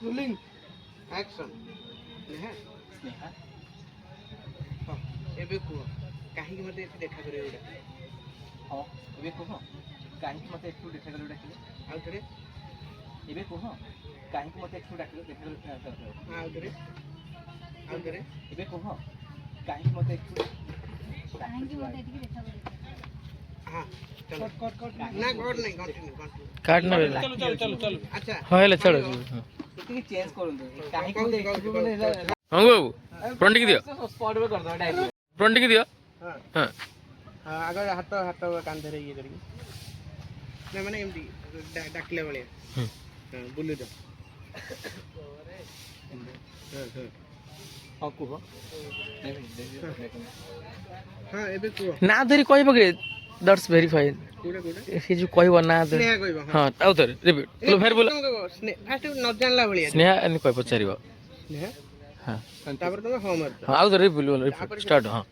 Rolling action Sneha Sneha हाँ एबे कुह काहे कि मते देखा करे ओडा हाँ एबे कह कहीं मत एक देखा गल डाकिले आउ थरे एबे कह कहीं मत एक डाकिले देखा गल आउ थरे एबे कह कहीं मत एक କାହିଁକି ମୋତେ ଏଠିକି ଦେଖା କରିବ हां चलो कट ना कट नहीं कंटिन्यू काटना बेला चलो अच्छा हाँ हेला चलो ଟିକେ ଚେଞ୍ଜ କରନ୍ତୁ କାହିଁ ମତେ ମାନେ ହଁ ବାବୁ फ्रंट की दियो ସ୍ପଟ ରେ କରିଦବା ଡାଇରେକ୍ଟ फ्रंट की दियो हां हाँ हां आगे हाथ हाथ कांधरे ये करी ना माने एमडी डाकले वाले हां बुल्लू दो हां हां ହଁ କୁହ हां एबे कुह ना धरी कहब के दैट्स वेरीफाइड कोडा कोडा से जो कहब ना धरी स्नेहा कहबो हाँ आउ थरे रिपीट बोलो फेर बोलो फास्ट न जानला भलिया स्नेहा एन कह पचारिबो स्नेहा हाँ तापर तुम हो मत हाँ आउ थरे बोलो स्टार्ट हाँ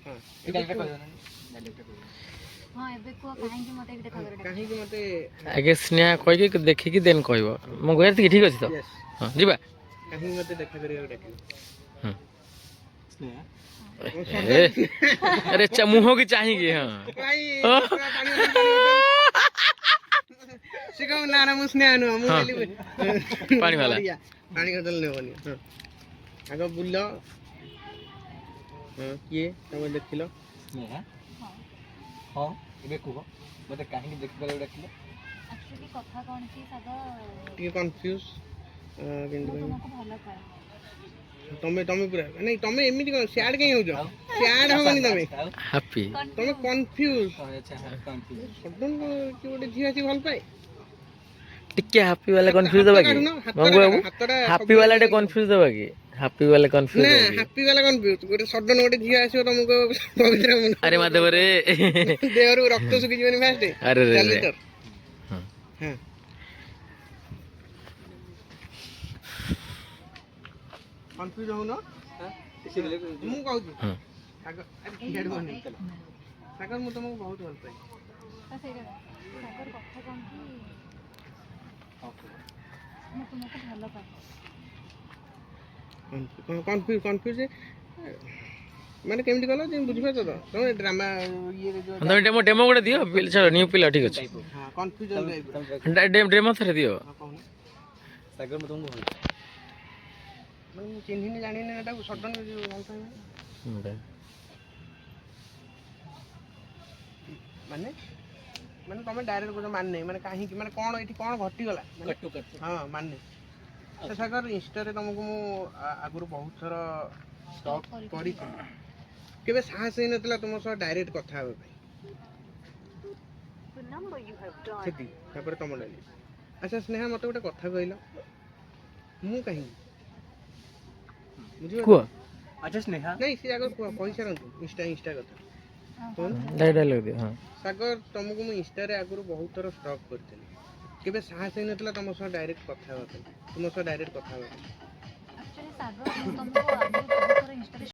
हां ଡାଇରେକ୍ଟ କହିବ ନା ହଁ ଏବେ କୁହ କାହିଁକି ମୋତେ ଏଠି ଦେଖା କରିବ काहे कि मते आगे स्नेहा कह के देखि कि देन कहब मो कहत कि ठीक अछि तो यस हाँ जीवा काहे कि मते देखा करिया डाकिलो ସ୍ନେହା ए अरे मुंह की चाहिए हाँ भाई सिकाउ ना ना मुस्ने आनु मु हाँ। खाली पानी वाला। पानी बदल ने बनी हां आगो बुल्लो हां किए तमे देखिलो ସ୍ନେହା ହଁ ଏବେ କୁହ ମତେ କାହିଁକି ଦେଖିଗଲ ଡାକିଲେ ଆକ୍ଚୁଆଲି କଥା କ'ଣ କି ସାଗର टी कंफ्यूज ମୁଁ किंतु ତୁମକୁ ଭଲ ପାଏ तमे तमे पूरा नहीं तमे एमिति कोन सैड कहीं हो जाओ सैड होगनी तमे हैप्पी तमे कंफ्यूज ଆଚ୍ଛା କନଫ୍ୟୁଜ सडन कि ओटे झिया सी भल पाए टिके हैप्पी वाला कंफ्यूज दबा की मंगू बाबू हैप्पी वाला डे कंफ्यूज दबा की हैप्पी वाला कंफ्यूज ना हैप्पी वाला कंफ्यूज गोटे सडन गोटे झिया आसीयो तुमको पवित्र मन अरे माधव रे देहरु रक्त सुखी जीवन फास्ट अरे रे चल रे तर हाँ। हां कंफ्यूज हो न मु कहू हाँ सागर अरे हेड बनी सागर मु तुमको बहुत भल पाए ତ ସେଇଟା ସାଗର କଥା କ'ଣ କି ମୁଁ ତୁମକୁ ଭଲ ପାଏ कंफ्यूज कंफ्यूज माने केमति कलो जे बुझि पाछो तो तमे ड्रामा ये जो तुम डेमो डेमो गोटे दियो चलो न्यू पिला ठीक अछि हां कंफ्यूजन टाइप डेमो थरे दियो कौन ସାଗର ମୁଁ ତୁମକୁ ଭଲ मैं चिन्ह नहीं जानी ना ताको सडन भल पाए माने माने तमे डायरेक्ट को मान नहीं माने काहे कि माने कोन एठी कोन घटी गला कट्टू कट्टू हां माने से सागर इंस्टा रे तुमको मु आगुर बहुत थर स्टॉक करी केबे साहस ही नतला तुम सह डायरेक्ट कथा होबे भाई सेठी तापर तुम डाली अच्छा स्नेहा मते गोटे कथा कहलो मु काहे बुझियो कुआ ଆଚ୍ଛା ସ୍ନେହା नहीं से आगर पैसा रंतु इंस्टा इंस्टा कथा कौन डायलॉग दियो हाँ सागर तुमको मु इंस्टा रे आगुर बहुत थर स्टॉक करथिली केबे साहस ही नतला तुम सह डायरेक्ट कथा होबे तुम सह डायरेक्ट कथा होबे ଆକ୍ଚୁଆଲି ସାଗର ମୁଁ ତୁମକୁ ଆଗରୁ ବହୁତ ଥର ଇନଷ୍ଟାରେ